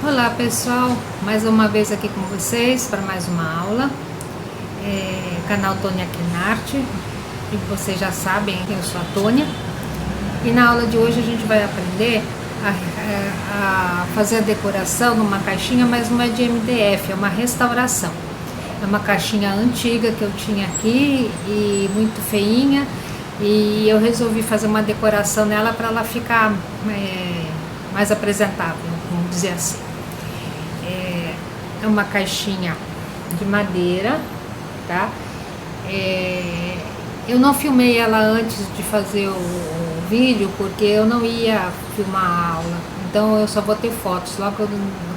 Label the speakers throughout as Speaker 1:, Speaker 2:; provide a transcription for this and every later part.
Speaker 1: Olá pessoal, mais uma vez aqui com vocês para mais uma aula, canal Tônia Quinarte, e vocês já sabem, eu sou a Tônia, e na aula de hoje a gente vai aprender a fazer a decoração numa caixinha, mas não é de MDF, é uma restauração. É uma caixinha antiga que eu tinha aqui e muito feinha, e eu resolvi fazer uma decoração nela para ela ficar mais apresentável, vamos dizer assim. É uma caixinha de madeira, tá? Eu não filmei ela antes de fazer o vídeo, porque eu não ia filmar a aula, então eu só vou ter fotos. Logo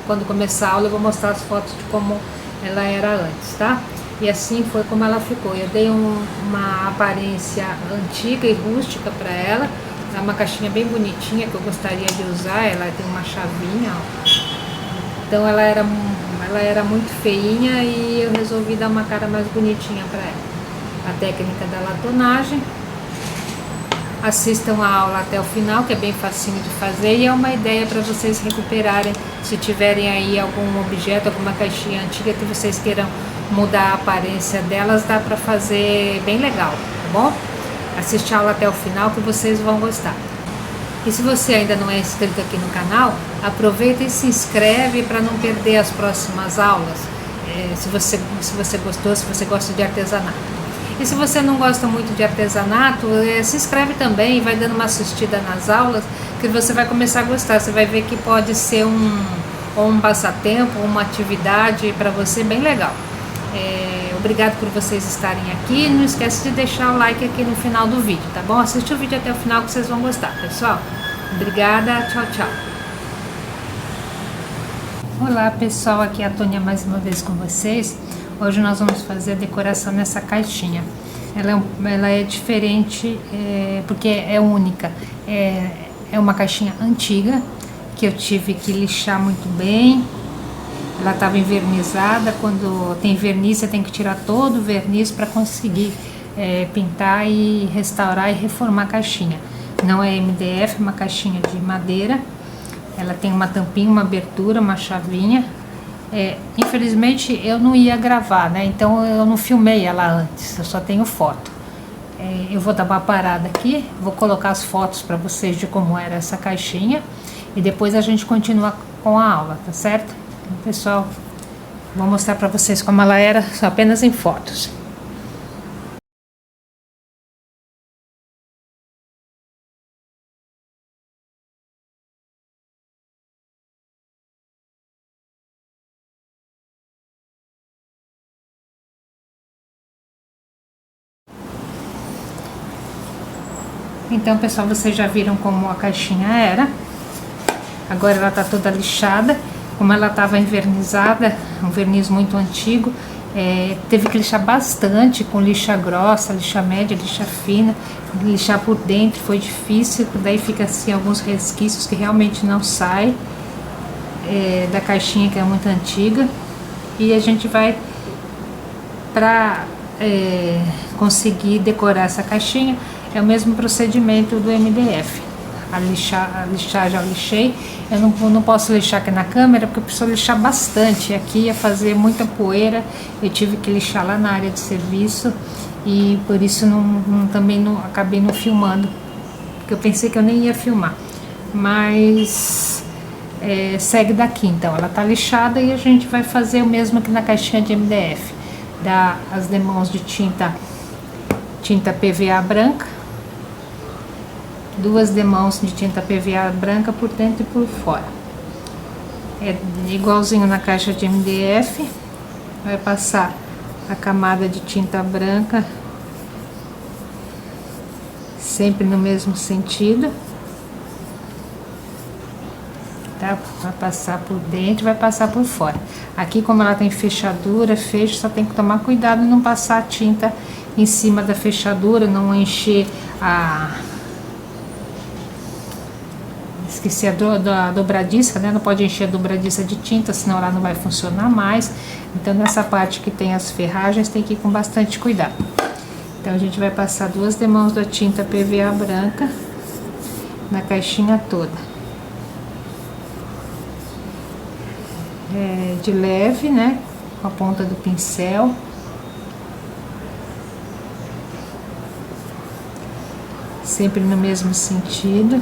Speaker 1: quando começar a aula eu vou mostrar as fotos de como ela era antes, tá? E assim foi como ela ficou. Eu dei uma aparência antiga e rústica para ela. É uma caixinha bem bonitinha que eu gostaria de usar. Ela tem uma chavinha, ó. Então ela era muito feinha e eu resolvi dar uma cara mais bonitinha para ela. A técnica da latonagem. Assistam a aula até o final, que é bem facinho de fazer, e é uma ideia para vocês recuperarem, se tiverem aí algum objeto, alguma caixinha antiga que vocês queiram mudar a aparência delas, dá para fazer bem legal, tá bom? Assiste a aula até o final que vocês vão gostar. E se você ainda não é inscrito aqui no canal, aproveita e se inscreve para não perder as próximas aulas, se você gostou, se você gosta de artesanato. E se você não gosta muito de artesanato, se inscreve também e vai dando uma assistida nas aulas, que você vai começar a gostar. Você vai ver que pode ser um passatempo, uma atividade para você bem legal. Obrigado por vocês estarem aqui. Não esquece de deixar o like aqui no final do vídeo, tá bom? Assiste o vídeo até o final que vocês vão gostar, pessoal. Obrigada, tchau, tchau. Olá pessoal, aqui é a Tônia mais uma vez com vocês. Hoje nós vamos fazer a decoração nessa caixinha. Ela é diferente, porque é única. É uma caixinha antiga, que eu tive que lixar muito bem. Ela estava envernizada. Quando tem verniz, você tem que tirar todo o verniz para conseguir pintar e restaurar e reformar a caixinha. Não é MDF, é uma caixinha de madeira. Ela tem uma tampinha, uma abertura, uma chavinha. Infelizmente eu não ia gravar, né? Então eu não filmei ela antes, eu só tenho foto. Eu vou dar uma parada aqui, vou colocar as fotos para vocês de como era essa caixinha e depois a gente continua com a aula, tá certo? Então, pessoal, vou mostrar para vocês como ela era, só apenas em fotos. Então, pessoal, vocês já viram como a caixinha era. Agora ela tá toda lixada. Como ela estava envernizada, um verniz muito antigo, teve que lixar bastante, com lixa grossa, lixa média, lixa fina. Lixar por dentro foi difícil, daí fica assim alguns resquícios que realmente não saem da caixinha, que é muito antiga. E a gente vai, para conseguir decorar essa caixinha, é o mesmo procedimento do MDF. A lixar já lixei. Eu não posso lixar aqui na câmera porque eu preciso lixar bastante. Aqui ia fazer muita poeira, eu tive que lixar lá na área de serviço e por isso também acabei não filmando, porque eu pensei que eu nem ia filmar. Mas segue daqui então. Ela tá lixada e a gente vai fazer o mesmo que na caixinha de MDF. Dá as demãos de tinta PVA branca, 2 demãos de tinta PVA branca por dentro e por fora. É igualzinho na caixa de MDF. Vai passar a camada de tinta branca sempre no mesmo sentido, tá? Vai passar por dentro, vai passar por fora. Aqui, como ela tem fechadura, só tem que tomar cuidado e não passar a tinta em cima da fechadura, não encher esqueci a dobradiça, né? Não pode encher a dobradiça de tinta, senão ela não vai funcionar mais. Então nessa parte que tem as ferragens tem que ir com bastante cuidado. Então a gente vai passar 2 demãos da tinta PVA branca na caixinha toda. de leve, né? Com a ponta do pincel. Sempre no mesmo sentido.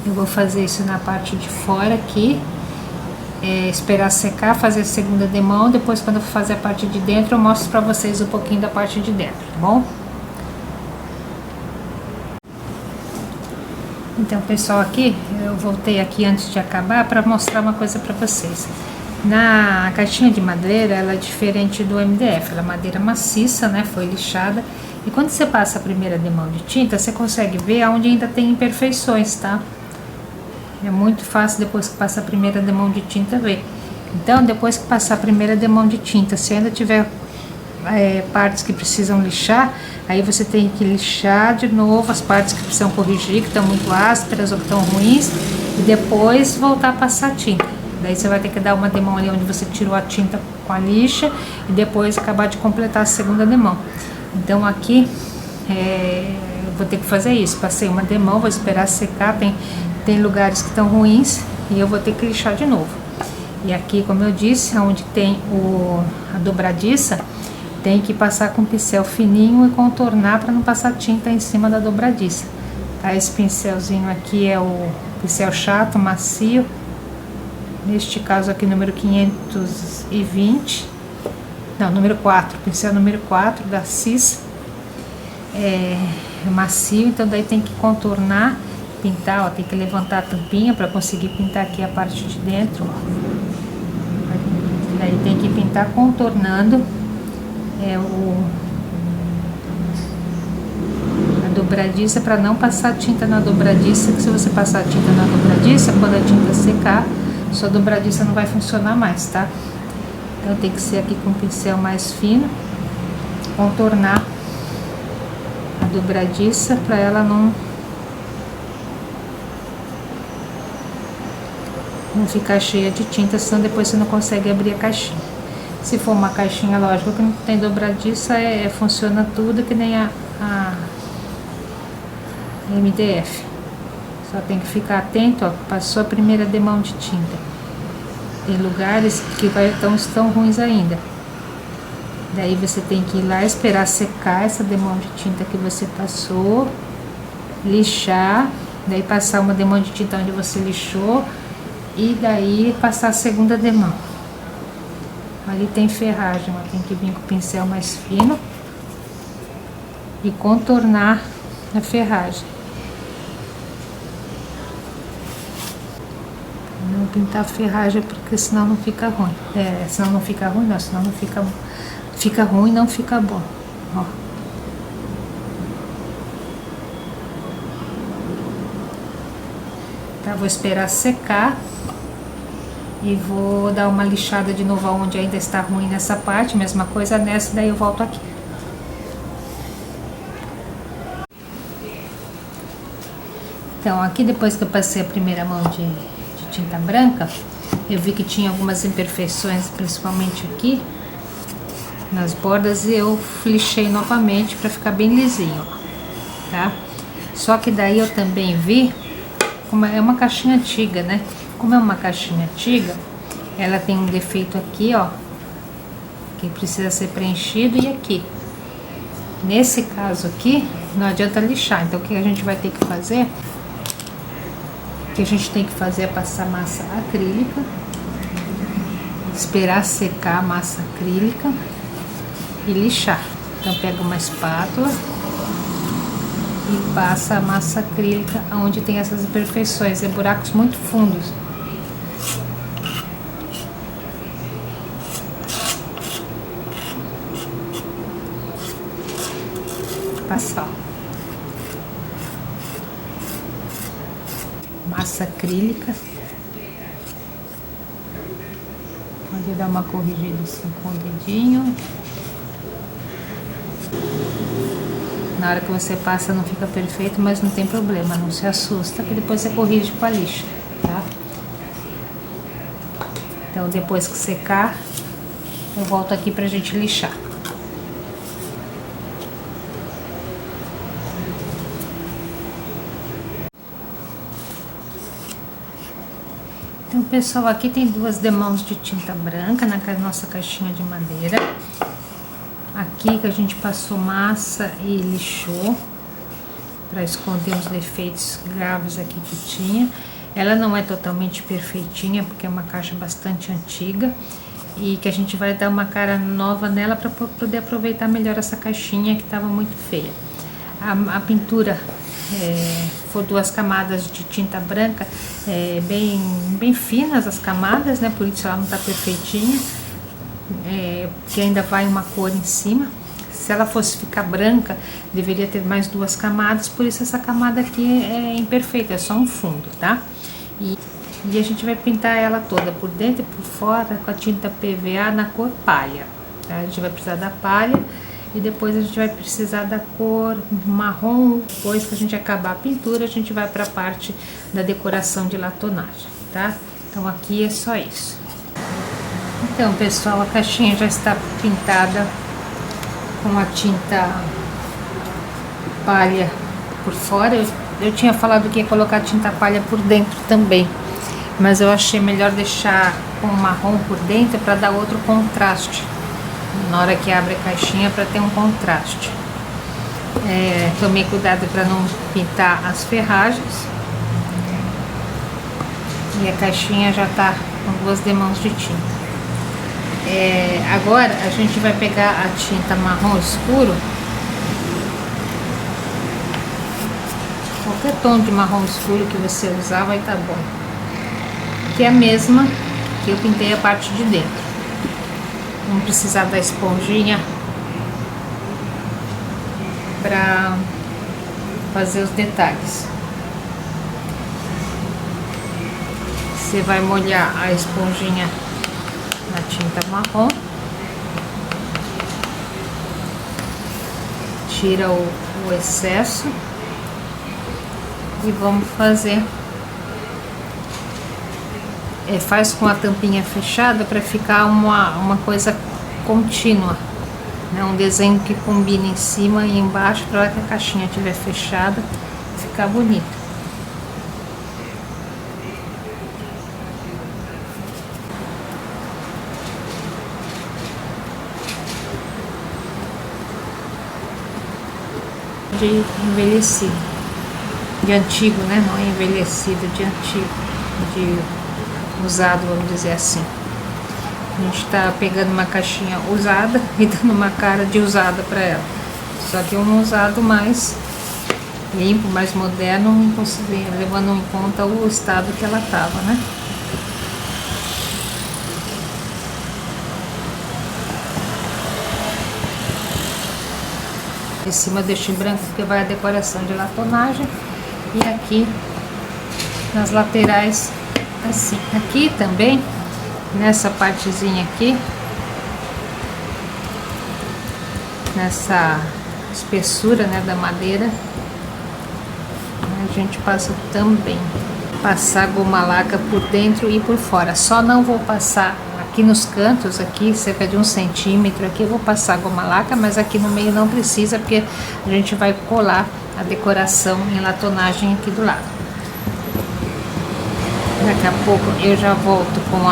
Speaker 1: Eu vou fazer isso na parte de fora aqui. Esperar secar, fazer a segunda demão. Depois, quando eu for fazer a parte de dentro, eu mostro pra vocês um pouquinho da parte de dentro, tá bom? Então, pessoal, aqui eu voltei aqui antes de acabar para mostrar uma coisa para vocês. Na caixinha de madeira, ela é diferente do MDF, ela é madeira maciça, né? Foi lixada. E quando você passa a primeira demão de tinta, você consegue ver onde ainda tem imperfeições, tá? É muito fácil depois que passa a primeira demão de tinta ver. Então, depois que passar a primeira demão de tinta, se ainda tiver partes que precisam lixar, aí você tem que lixar de novo as partes que precisam corrigir, que estão muito ásperas ou que estão ruins, e depois voltar a passar a tinta. Daí você vai ter que dar uma demão ali onde você tirou a tinta com a lixa e depois acabar de completar a segunda demão. Então aqui eu vou ter que fazer isso. Passei uma demão, vou esperar secar, tem lugares que estão ruins e eu vou ter que lixar de novo. E aqui, como eu disse, onde tem a dobradiça, tem que passar com pincel fininho e contornar para não passar tinta em cima da dobradiça. Tá? Esse pincelzinho aqui é o pincel chato, macio. Neste caso aqui, número 520. Não, número 4. Pincel número 4 da Cis. É macio, então daí tem que contornar, pintar, ó, tem que levantar a tampinha para conseguir pintar aqui a parte de dentro. Ó. Daí tem que pintar contornando a dobradiça para não passar tinta na dobradiça, que se você passar tinta na dobradiça, quando a tinta secar, sua dobradiça não vai funcionar mais, tá? Então tem que ser aqui com um pincel mais fino, contornar a dobradiça para ela não ficar cheia de tinta, senão depois você não consegue abrir a caixinha. Se for uma caixinha, lógico que não tem dobradiça, funciona tudo que nem a MDF. Só tem que ficar atento, ó, passou a primeira demão de tinta. Tem lugares que estão ruins ainda. Daí você tem que ir lá, esperar secar essa demão de tinta que você passou, lixar, daí passar uma demão de tinta onde você lixou e daí passar a segunda demão. Ali tem ferragem, ó, tem que vir com o pincel mais fino e contornar a ferragem. Não pintar a ferragem porque senão não fica ruim. Senão não fica ruim, não, senão não fica ruim, não fica bom. Ó. Tá, vou esperar secar. E vou dar uma lixada de novo onde ainda está ruim nessa parte, mesma coisa nessa, daí eu volto aqui. Então, aqui depois que eu passei a primeira mão de tinta branca, eu vi que tinha algumas imperfeições, principalmente aqui, nas bordas, e eu lixei novamente para ficar bem lisinho, tá? Só que daí eu também vi, como é uma caixinha antiga, né? Como é uma caixinha antiga, ela tem um defeito aqui, ó, que precisa ser preenchido, e aqui. Nesse caso aqui, não adianta lixar, então o que a gente vai ter que fazer? O que a gente tem que fazer é passar massa acrílica, esperar secar a massa acrílica e lixar. Então pega uma espátula e passa a massa acrílica onde tem essas imperfeições, buracos muito fundos. Passar massa acrílica, pode dar uma corrigida assim com o dedinho. Na hora que você passa não fica perfeito, mas não tem problema, não se assusta, que depois você corrige com a lixa, tá? Então depois que secar, eu volto aqui pra gente lixar. Então, pessoal, aqui tem 2 demãos de tinta branca na nossa caixinha de madeira. Aqui que a gente passou massa e lixou para esconder os defeitos graves aqui que tinha. Ela não é totalmente perfeitinha, porque é uma caixa bastante antiga e que a gente vai dar uma cara nova nela para poder aproveitar melhor essa caixinha que estava muito feia. A pintura foi 2 camadas de tinta branca, bem finas as camadas, né? Por isso ela não está perfeitinha, porque ainda vai uma cor em cima. Se ela fosse ficar branca, deveria ter mais 2 camadas, por isso essa camada aqui é imperfeita, é só um fundo, tá? E a gente vai pintar ela toda, por dentro e por fora, com a tinta PVA na cor palha, tá? A gente vai precisar da palha e depois a gente vai precisar da cor marrom. Depois que a gente acabar a pintura, a gente vai para a parte da decoração de latonagem, tá? Então aqui é só isso. Então, pessoal, a caixinha já está pintada com a tinta palha por fora. Eu tinha falado que ia colocar tinta palha por dentro também, mas eu achei melhor deixar com marrom por dentro para dar outro contraste na hora que abre a caixinha, para ter um contraste. Tomei cuidado para não pintar as ferragens e a caixinha já está com 2 demãos de tinta. Agora a gente vai pegar a tinta marrom escuro, qualquer tom de marrom escuro que você usar vai estar bom, que é a mesma que eu pintei a parte de dentro. Vamos precisar da esponjinha para fazer os detalhes. Você vai molhar a esponjinha na tinta marrom, tira o excesso e vamos fazer. Faz com a tampinha fechada para ficar uma coisa contínua, né? Um desenho que combine em cima e embaixo, para que a caixinha estiver fechada ficar bonita. De envelhecido, de antigo, né? Não é envelhecido, de antigo, de usado, vamos dizer assim. A gente tá pegando uma caixinha usada e dando uma cara de usada para ela, só que um usado mais limpo, mais moderno, levando em conta o estado que ela tava, né? Em cima eu deixo em branco porque vai a decoração de latonagem, e aqui nas laterais assim. Aqui também, nessa partezinha aqui, nessa espessura, né, da madeira, a gente passa também, passar goma laca por dentro e por fora. Só não vou passar aqui nos cantos, aqui cerca de 1 centímetro, aqui eu vou passar goma laca, mas aqui no meio não precisa, porque a gente vai colar a decoração em latonagem aqui do lado. Daqui a pouco eu já volto com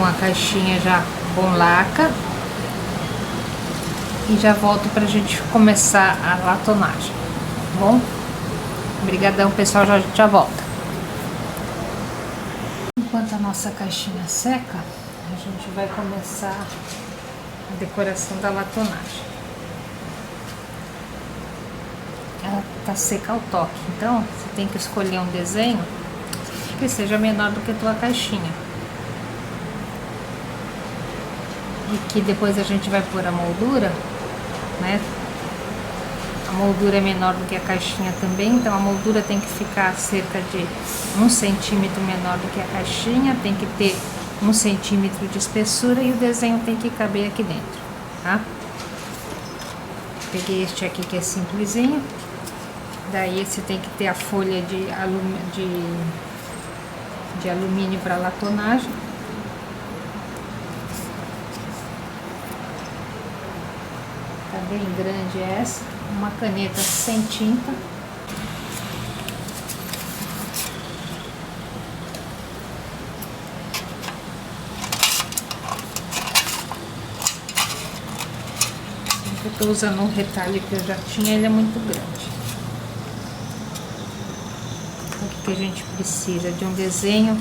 Speaker 1: a caixinha já com laca e já volto pra gente começar a latonagem, tá bom? Obrigadão, pessoal, já volta. Enquanto a nossa caixinha seca, a gente vai começar a decoração da latonagem. Ela tá seca ao toque, então você tem que escolher um desenho que seja menor do que a tua caixinha, e que depois a gente vai pôr a moldura, né? A moldura é menor do que a caixinha também, então a moldura tem que ficar cerca de 1 centímetro menor do que a caixinha, tem que ter 1 centímetro de espessura e o desenho tem que caber aqui dentro, tá? Peguei este aqui que é simplesinho. Daí você tem que ter a folha de alumínio para latonagem. Tá bem grande essa. uma caneta sem tinta. Eu estou usando um retalho que eu já tinha, ele é muito grande. O que a gente precisa? De um desenho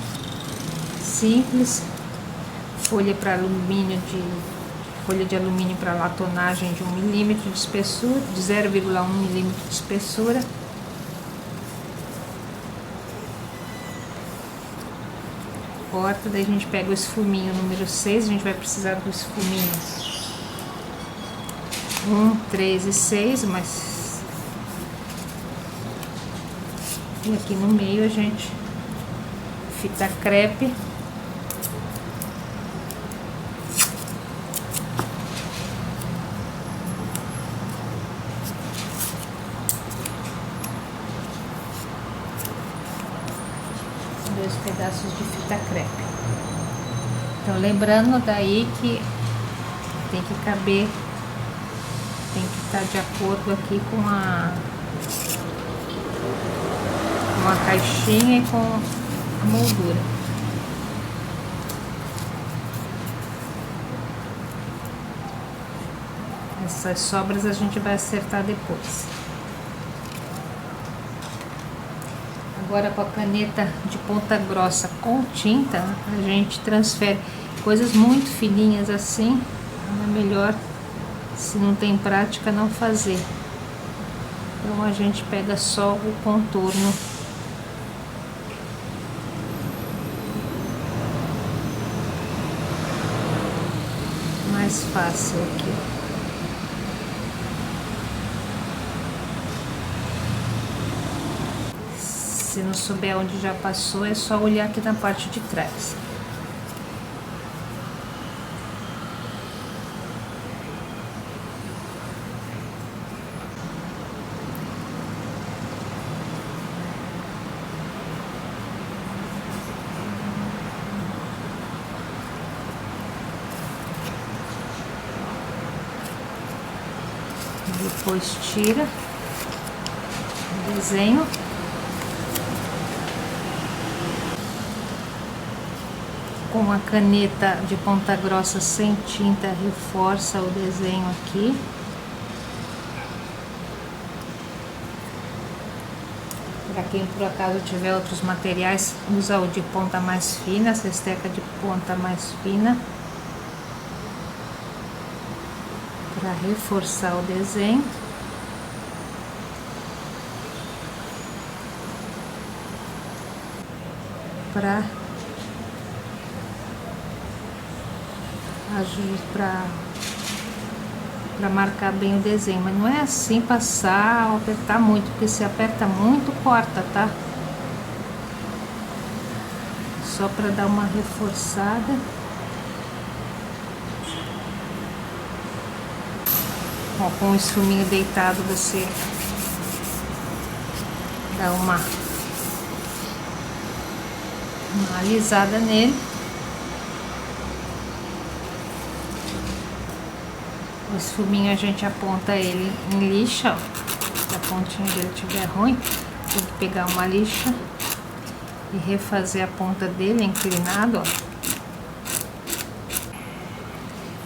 Speaker 1: simples, folha de alumínio para latonagem de 1 milímetro de espessura, de 0,1 milímetro de espessura. Corta, daí a gente pega o esfuminho número 6, a gente vai precisar do esfuminho 1, 3 e 6, mas e aqui no meio a gente fita crepe. Dois pedaços de fita crepe. Então lembrando daí que tem que caber, tem que estar de acordo aqui com a caixinha e com a moldura. Essas sobras a gente vai acertar depois. Agora com a caneta de ponta grossa com tinta, a gente transfere coisas muito fininhas assim, é melhor, se não tem prática, não fazer. Então a gente pega só o contorno. Mais fácil aqui. Se não souber onde já passou, é só olhar aqui na parte de trás. Depois tira o desenho. Com a caneta de ponta grossa sem tinta, reforça o desenho aqui. Para quem por acaso tiver outros materiais, usa o de ponta mais fina, essa esteca de ponta mais fina, para reforçar o desenho. Para marcar bem o desenho, mas não é assim passar ou apertar muito, porque se aperta muito, corta, tá? Só para dar uma reforçada. Ó, com o esfuminho deitado você dá uma alisada nele. O esfuminho a gente aponta ele em lixa, ó. Se a pontinha dele estiver ruim, tem que pegar uma lixa e refazer a ponta dele inclinado, ó.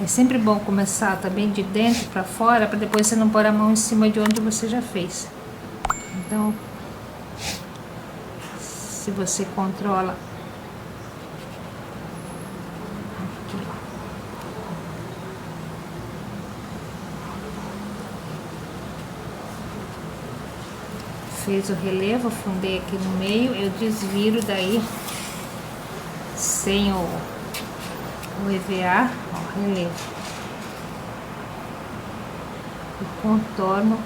Speaker 1: É sempre bom começar também de dentro para fora, para depois você não pôr a mão em cima de onde você já fez. Então, se você controla aqui, fez o relevo, afundei aqui no meio, eu desviro daí sem o EVA, ó, relevo, e contorno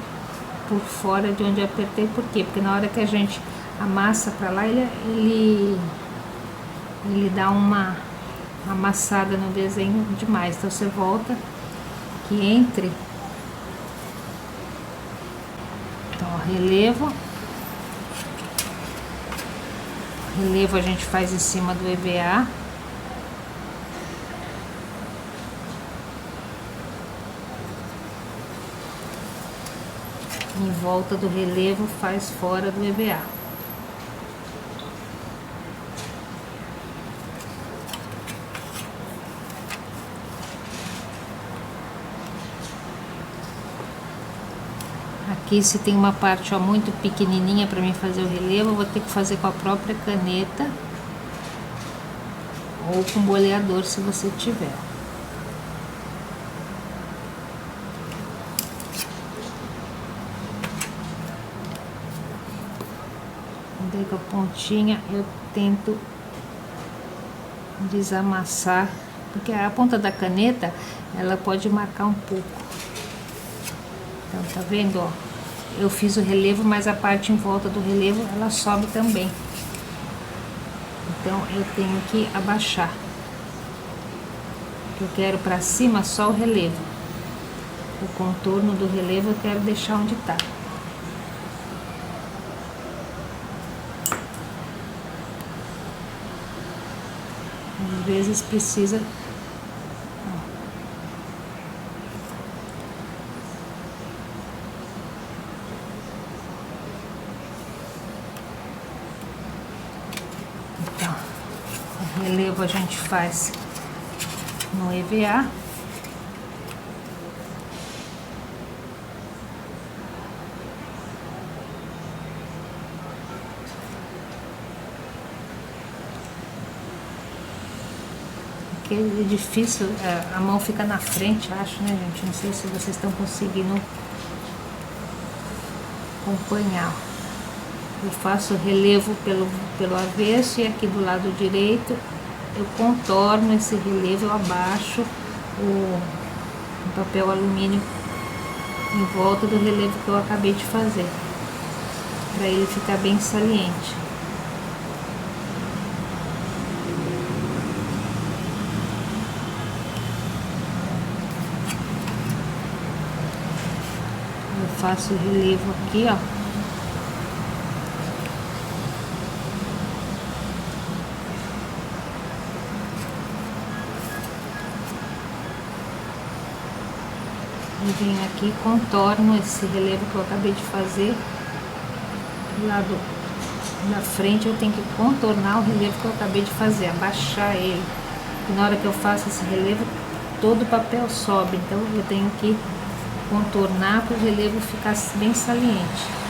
Speaker 1: por fora de onde eu apertei. Por quê? Porque na hora que a gente amassa para lá, ele dá uma amassada no desenho demais. Então você volta que entre. Então, ó, relevo a gente faz em cima do EVA. em volta do relevo, faz fora do EVA. Aqui, se tem uma parte ó, muito pequenininha para mim fazer o relevo, eu vou ter que fazer com a própria caneta ou com boleador, se você tiver. Daí com a pontinha eu tento desamassar, porque a ponta da caneta ela pode marcar um pouco. Então tá vendo, ó? Eu fiz o relevo, mas a parte em volta do relevo ela sobe também. Então eu tenho que abaixar. Eu quero para cima só o relevo. O contorno do relevo eu quero deixar onde tá. Às vezes precisa. Então, o relevo a gente faz no EVA. Porque é difícil, a mão fica na frente, acho, né, gente? Não sei se vocês estão conseguindo acompanhar. Eu faço o relevo pelo avesso e aqui do lado direito eu contorno esse relevo, eu abaixo o papel alumínio em volta do relevo que eu acabei de fazer, para ele ficar bem saliente. Eu faço o relevo aqui, ó. E venho aqui, contorno esse relevo que eu acabei de fazer. Do lado da frente eu tenho que contornar o relevo que eu acabei de fazer, abaixar ele. E na hora que eu faço esse relevo, todo o papel sobe, então eu tenho que contornar para o relevo ficar bem saliente.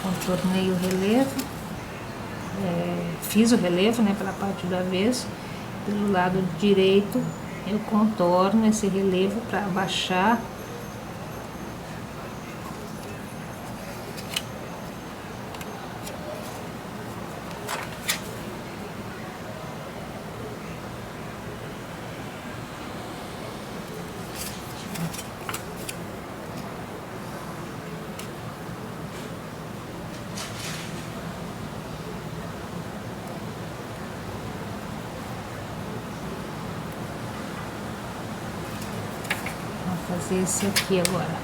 Speaker 1: Contornei o relevo, fiz o relevo, né, pela parte do avesso. Pelo lado direito eu contorno esse relevo para abaixar. Fazer esse aqui agora.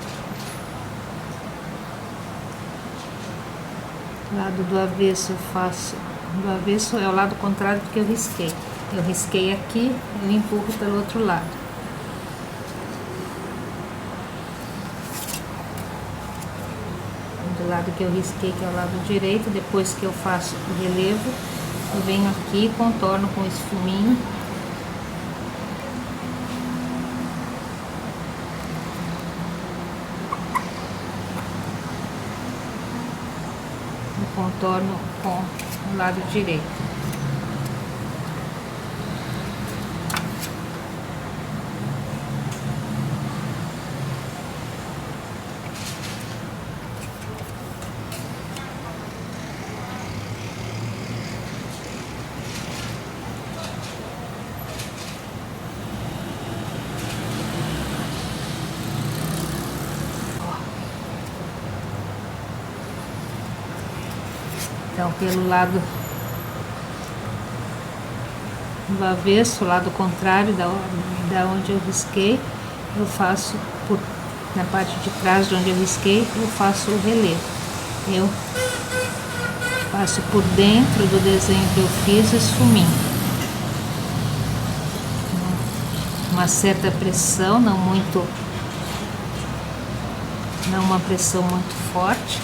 Speaker 1: Lado do avesso eu faço. Do avesso é o lado contrário do que eu risquei. Eu risquei aqui, eu empurro pelo outro lado. Do lado que eu risquei, que é o lado direito, depois que eu faço o relevo, eu venho aqui, contorno com esse fuminho. Contorno com o lado direito. Então, pelo lado do avesso, lado contrário da onde eu risquei, eu faço na parte de trás de onde eu risquei, eu faço o relevo. Eu passo por dentro do desenho que eu fiz esfuminho. Uma certa pressão, não uma pressão muito forte,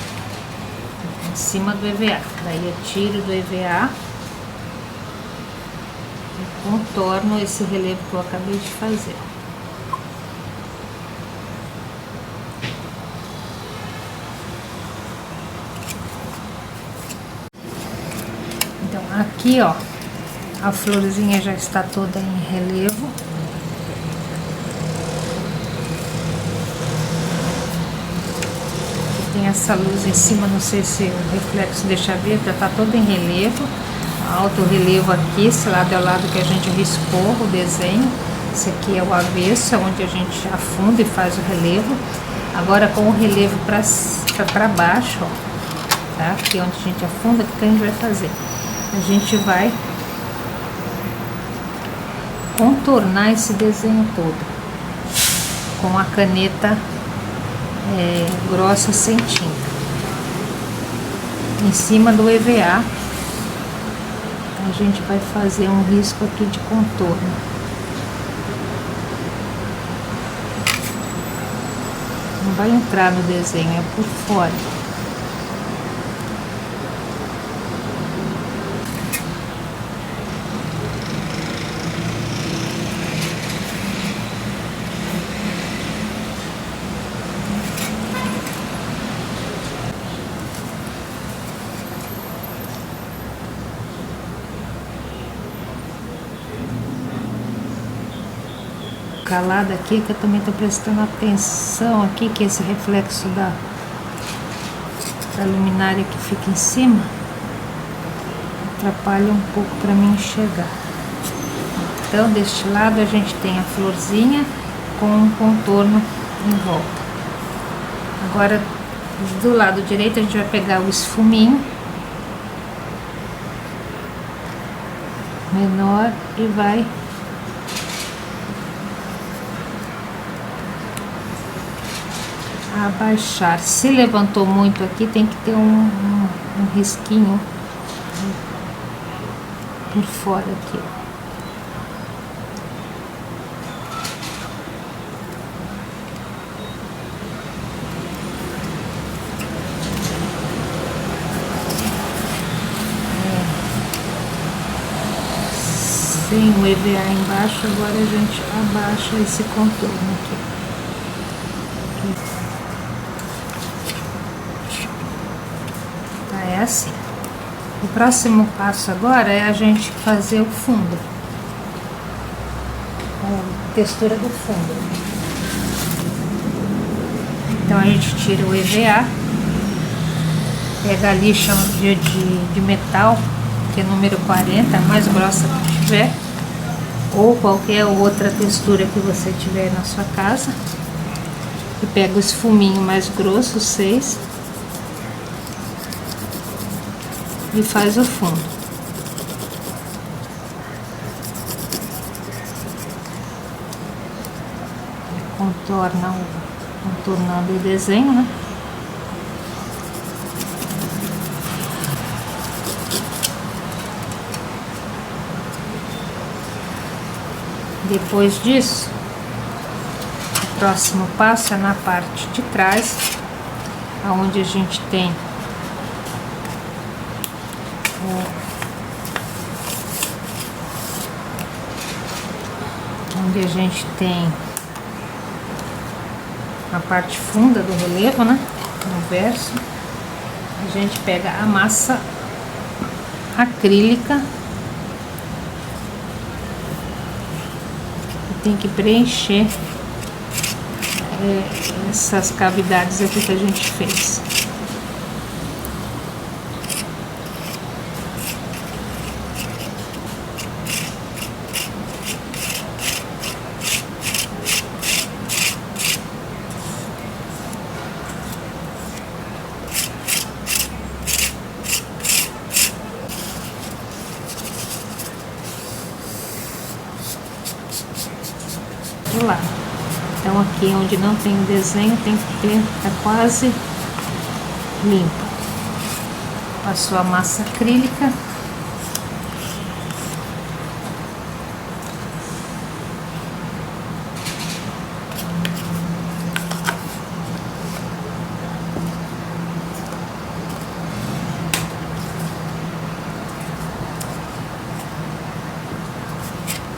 Speaker 1: em cima do EVA. Daí eu tiro do EVA e contorno esse relevo que eu acabei de fazer. Então aqui, ó, a florzinha já está toda em relevo. Tem essa luz em cima, não sei se o reflexo deixa ver, já tá todo em relevo. Alto relevo aqui, esse lado é o lado que a gente riscou o desenho. Esse aqui é o avesso, onde a gente afunda e faz o relevo. Agora com o relevo para baixo, ó, tá? Aqui onde a gente afunda, o que a gente vai fazer? A gente vai contornar esse desenho todo com a caneta grossa sem tinta, em cima do EVA. A gente vai fazer um risco aqui de contorno. Não vai entrar no desenho, é por fora. Calada aqui, que eu também tô prestando atenção aqui, que esse reflexo da luminária que fica em cima atrapalha um pouco para mim enxergar. Então deste lado a gente tem a florzinha com um contorno em volta. Agora do lado direito a gente vai pegar o esfuminho menor e vai abaixar. Se levantou muito aqui, tem que ter um risquinho por fora aqui. Sem o EVA embaixo, agora a gente abaixa esse contorno aqui. É assim. O próximo passo agora é a gente fazer o fundo, a textura do fundo. Então a gente tira o EVA, pega a lixa de metal, que é número 40, a mais grossa que tiver, ou qualquer outra textura que você tiver na sua casa, e pega o esfuminho mais grosso, 6, e faz o fundo. Contornando o desenho, né? Depois disso, o próximo passo é na parte de trás, aonde a gente tem a parte funda do relevo, né? No verso, a gente pega a massa acrílica e tem que preencher essas cavidades aqui que a gente fez. Lá. Então Então aqui onde não tem o desenho tem que ter, tá quase limpo. Passou a massa acrílica.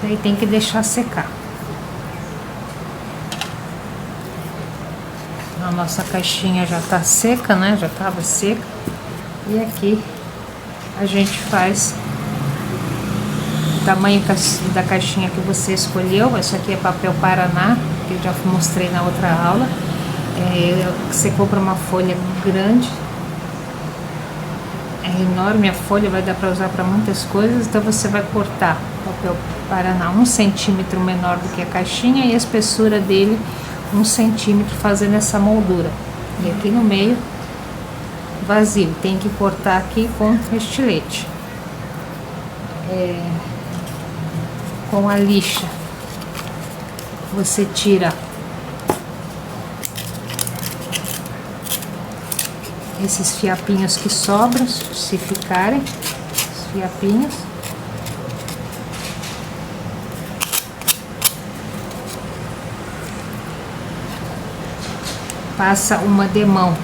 Speaker 1: Aí tem que deixar secar. A nossa caixinha já tá seca, né? Já tava seca. E aqui a gente faz o tamanho da caixinha que você escolheu. Isso aqui é papel Paraná, que eu já mostrei na outra aula. Você compra uma folha grande. É enorme a folha, vai dar para usar para muitas coisas. Então você vai cortar papel Paraná 1 centímetro menor do que a caixinha e a espessura dele 1 centímetro, fazendo essa moldura. E aqui no meio vazio, tem que cortar aqui com estilete, com a lixa. Você tira esses fiapinhos que sobram, se ficarem os fiapinhos. Passa uma demão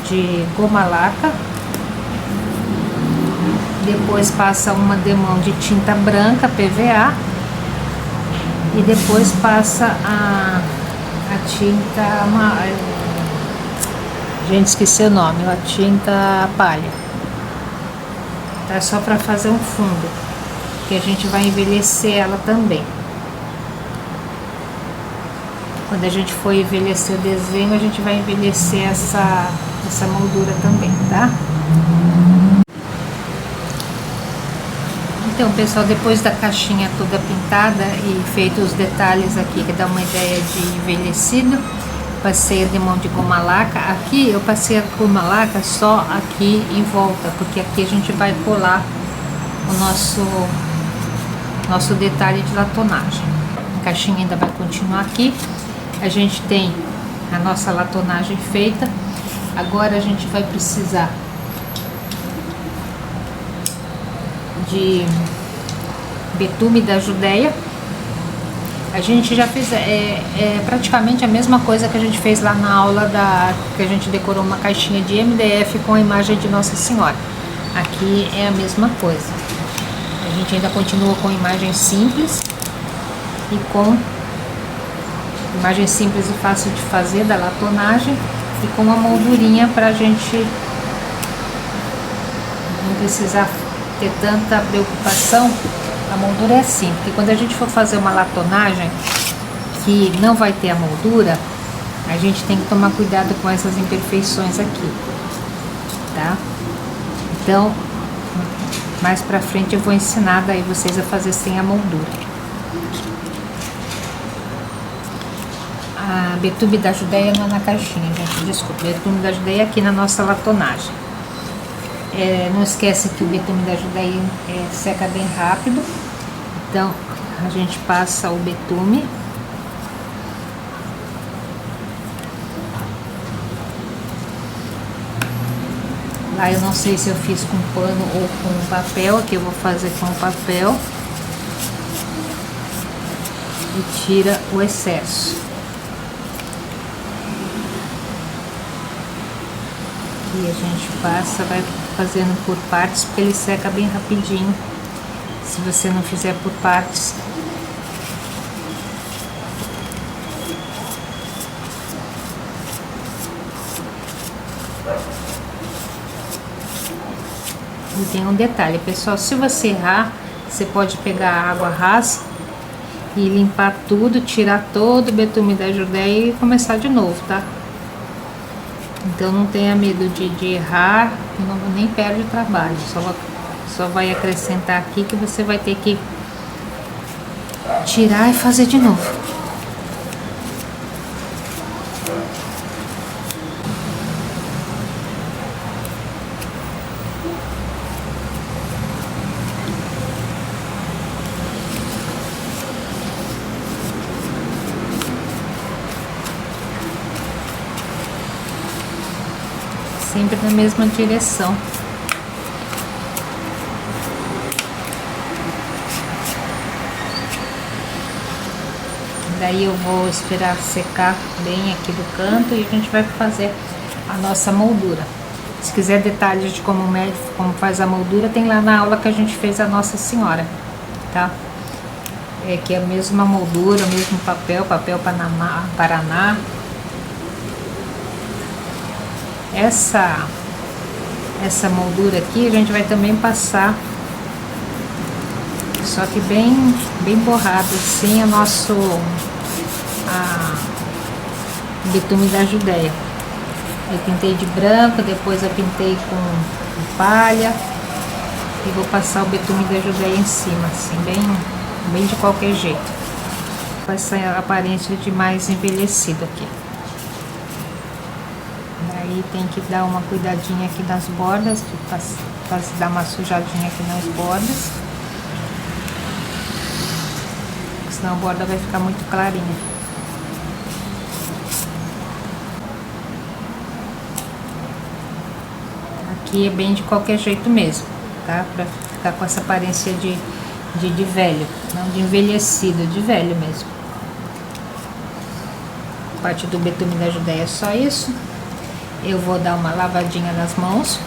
Speaker 1: de goma laca, depois passa uma demão de tinta branca PVA e depois passa a tinta, gente, esqueci o nome, a tinta palha. Tá, só para fazer um fundo, que a gente vai envelhecer ela também. Quando a gente for envelhecer o desenho, a gente vai envelhecer essa moldura também, tá? Então, pessoal, depois da caixinha toda pintada e feito os detalhes aqui, que dá uma ideia de envelhecido, passei a demão de goma laca. Aqui eu passei a goma laca só aqui em volta, porque aqui a gente vai colar o nosso detalhe de latonagem. A caixinha ainda vai continuar aqui. A gente tem a nossa latonagem feita. Agora a gente vai precisar de betume da Judéia. A gente já fez praticamente a mesma coisa que a gente fez lá na aula que a gente decorou uma caixinha de MDF com a imagem de Nossa Senhora. Aqui é a mesma coisa. A gente ainda continua com imagem simples e com imagem simples e fácil de fazer da latonagem e com uma moldurinha para a gente não precisar ter tanta preocupação. A moldura é assim, porque quando a gente for fazer uma latonagem que não vai ter a moldura, a gente tem que tomar cuidado com essas imperfeições aqui, tá? Então, mais pra frente eu vou ensinar daí vocês a fazer sem a moldura. A betume da Judéia não é na caixinha, gente, desculpa. Betume da Judéia é aqui na nossa latonagem. Não esquece que o betume da Judéia seca bem rápido. Então a gente passa o betume. Lá eu não sei se eu fiz com pano ou com papel. Aqui eu vou fazer com papel. E tira o excesso. E a gente passa, vai fazendo por partes, porque ele seca bem rapidinho. Se você não fizer por partes, e tem um detalhe, pessoal, se você errar, você pode pegar a água rasa e limpar tudo, tirar todo o betume da Judéia e começar de novo, tá? Então não tenha medo de errar, nem perde o trabalho, só vai acrescentar aqui que você vai ter que tirar e fazer de novo. sempre na mesma direção. Daí eu vou esperar secar bem aqui do canto e a gente vai fazer a nossa moldura. Se quiser detalhes de como mede, como faz a moldura, tem lá na aula que a gente fez a Nossa Senhora, tá? É que é a mesma moldura, o mesmo papel Paraná. Essa moldura aqui a gente vai também passar, só que bem borrado, assim, betume da Judéia. Eu pintei de branco, depois eu pintei com palha e vou passar o betume da Judéia em cima, assim, bem de qualquer jeito, com essa aparência de mais envelhecido aqui. Daí tem que dar uma cuidadinha aqui nas bordas, dar uma sujadinha aqui nas bordas, senão a borda vai ficar muito clarinha. Aqui é bem de qualquer jeito mesmo, tá? Pra ficar com essa aparência de velho, não de envelhecido, de velho mesmo. A parte do betume da Judéia é só isso. Eu vou dar uma lavadinha nas mãos,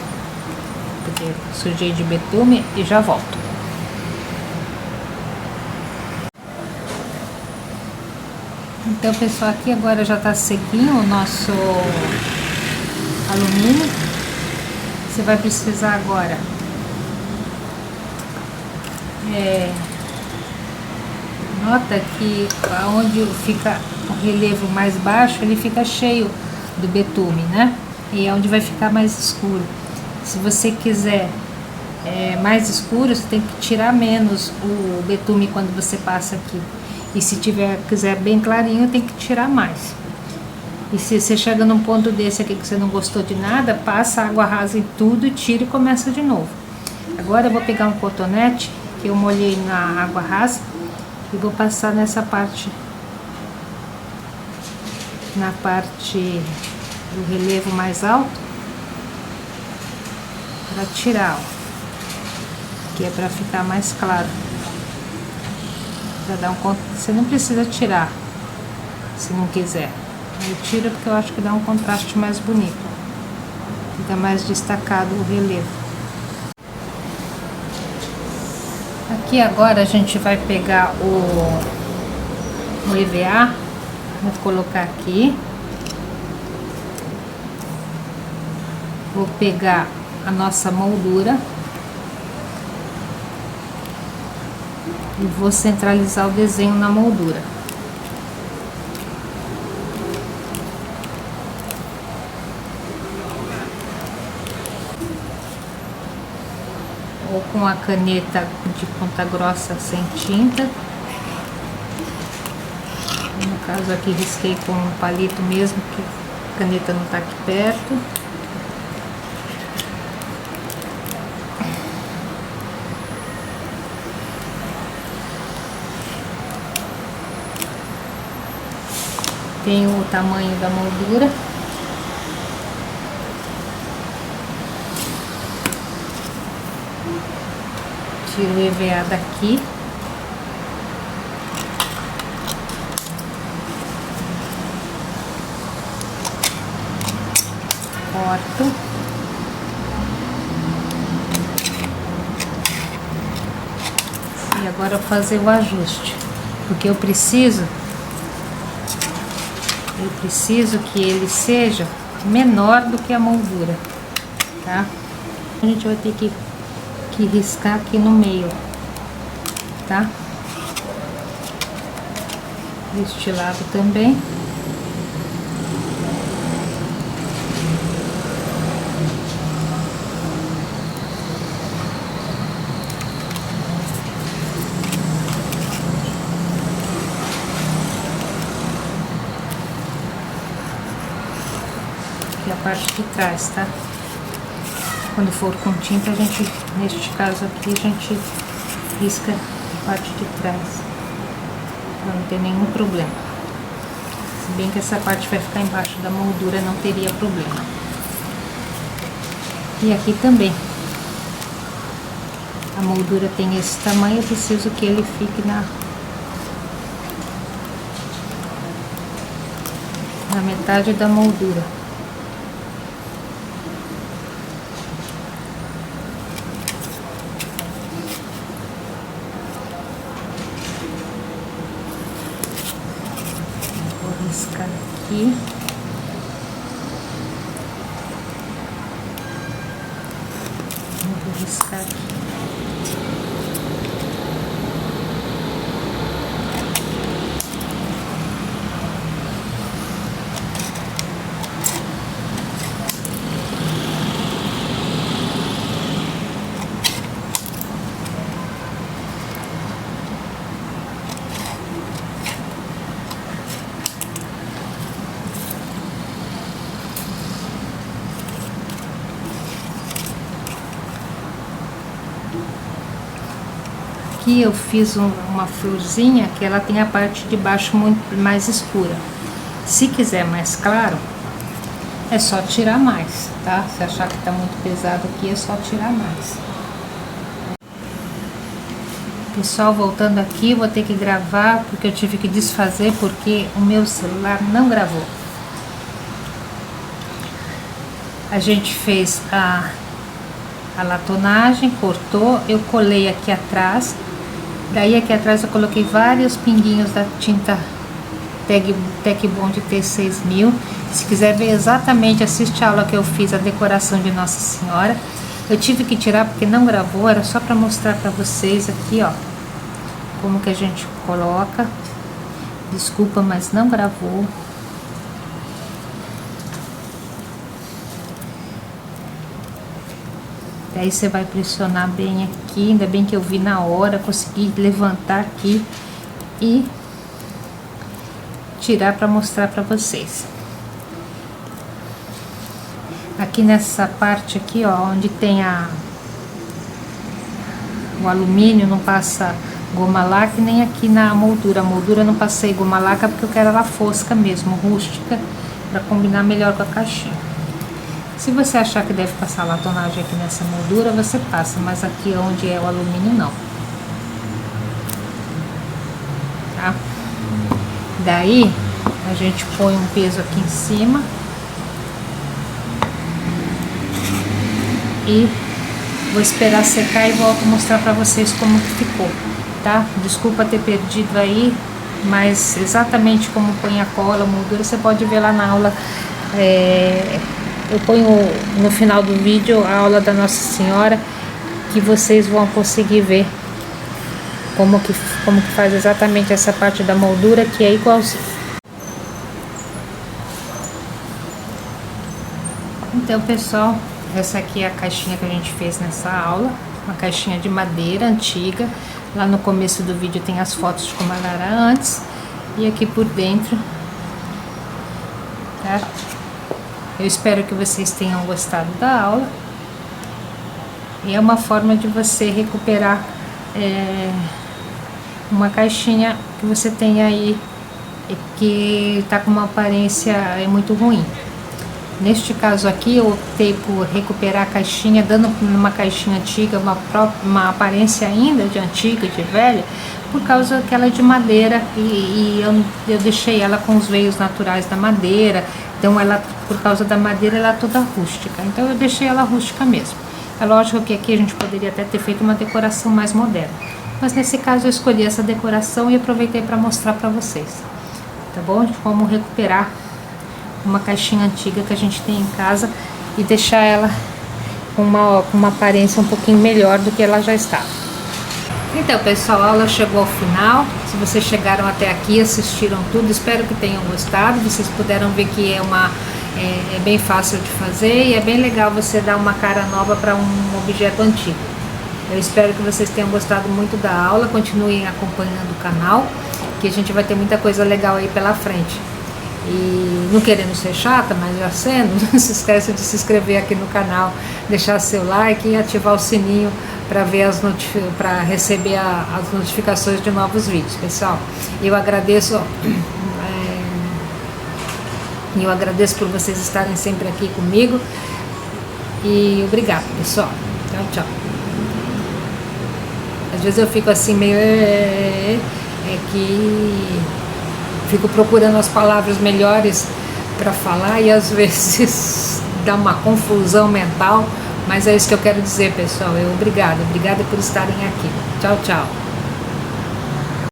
Speaker 1: porque sujei de betume, e já volto. Então, pessoal, aqui agora já tá sequinho o nosso alumínio. Você vai precisar agora nota que onde fica o relevo mais baixo, ele fica cheio do betume, né? E é onde vai ficar mais escuro. Se você quiser mais escuro, você tem que tirar menos o betume quando você passa aqui. E se quiser bem clarinho, tem que tirar mais. E se você chega num ponto desse aqui que você não gostou de nada, passa água rasa em tudo, tira e começa de novo. Agora eu vou pegar um cotonete que eu molhei na água rasa e vou passar nessa parte, na parte do relevo mais alto, para tirar, ó, que é para ficar mais claro. Pra dar você não precisa tirar se não quiser. Eu tiro porque eu acho que dá um contraste mais bonito, fica mais destacado o relevo. Aqui agora a gente vai pegar o EVA, vou colocar aqui, vou pegar a nossa moldura e vou centralizar o desenho na moldura. Ou com a caneta de ponta grossa sem tinta. No caso aqui risquei com um palito mesmo, que a caneta não está aqui perto. Tenho o tamanho da moldura. Tiro o EVA daqui. Corto. E agora eu vou fazer o ajuste, porque eu preciso que ele seja menor do que a moldura, tá? A gente vai ter que riscar aqui no meio, tá? Deste lado também. Aqui a parte de trás, tá? Quando for com tinta, a gente, neste caso aqui, a gente risca a parte de trás, para não ter nenhum problema. Se bem que essa parte vai ficar embaixo da moldura, não teria problema. E aqui também. A moldura tem esse tamanho, eu preciso que ele fique na metade da moldura. Vou riscar aqui. Vou riscar aqui. Aqui eu fiz uma florzinha que ela tem a parte de baixo muito mais escura. Se quiser mais claro, é só tirar mais, tá? Se achar que tá muito pesado aqui, é só tirar mais. Pessoal, voltando aqui, vou ter que gravar porque eu tive que desfazer porque o meu celular não gravou. A gente fez a latonagem, cortou, eu colei aqui atrás. Daí aqui atrás eu coloquei vários pinguinhos da tinta Tec Bond T6000. Se quiser ver exatamente, assiste a aula que eu fiz, a decoração de Nossa Senhora. Eu tive que tirar porque não gravou, era só para mostrar para vocês aqui, ó, como que a gente coloca. Desculpa, mas não gravou. Daí você vai pressionar bem aqui, ainda bem que eu vi na hora, consegui levantar aqui e tirar para mostrar para vocês. Aqui nessa parte aqui, ó, onde tem o alumínio, não passa goma laca, nem aqui na moldura. A moldura eu não passei goma laca porque eu quero ela fosca mesmo, rústica, para combinar melhor com a caixinha. Se você achar que deve passar latonagem aqui nessa moldura, você passa, mas aqui onde é o alumínio, não. Tá? Daí, a gente põe um peso aqui em cima. E vou esperar secar e volto mostrar pra vocês como que ficou, tá? Desculpa ter perdido aí, mas exatamente como põe a cola, a moldura, você pode ver lá na aula. Eu ponho no final do vídeo a aula da Nossa Senhora, que vocês vão conseguir ver como que faz exatamente essa parte da moldura, que é igualzinho. Então, pessoal, essa aqui é a caixinha que a gente fez nessa aula, uma caixinha de madeira antiga. Lá no começo do vídeo tem as fotos de como ela era antes, e aqui por dentro, tá? Eu espero que vocês tenham gostado da aula. E é uma forma de você recuperar uma caixinha que você tem aí que está com uma aparência muito ruim. Neste caso aqui, eu optei por recuperar a caixinha, dando numa caixinha antiga uma aparência ainda de antiga, de velha, por causa que ela é de madeira e eu deixei ela com os veios naturais da madeira. Então ela, por causa da madeira, ela é toda rústica. Então eu deixei ela rústica mesmo. É lógico que aqui a gente poderia até ter feito uma decoração mais moderna. Mas nesse caso eu escolhi essa decoração e aproveitei para mostrar para vocês. Tá bom? De como recuperar uma caixinha antiga que a gente tem em casa e deixar ela com uma aparência um pouquinho melhor do que ela já estava. Então, pessoal, a aula chegou ao final. Se vocês chegaram até aqui, assistiram tudo, espero que tenham gostado. Vocês puderam ver que é bem fácil de fazer e é bem legal você dar uma cara nova para um objeto antigo. Eu espero que vocês tenham gostado muito da aula. Continuem acompanhando o canal, que a gente vai ter muita coisa legal aí pela frente. E não querendo ser chata, mas já sendo, não se esqueça de se inscrever aqui no canal, deixar seu like e ativar o sininho para ver para receber as notificações de novos vídeos, pessoal. Eu agradeço por vocês estarem sempre aqui comigo E obrigado, pessoal. Tchau, tchau. Às vezes eu fico assim meio... É que fico procurando as palavras melhores para falar e às vezes dá uma confusão mental, mas é isso que eu quero dizer, pessoal. Obrigada por estarem aqui. Tchau, tchau.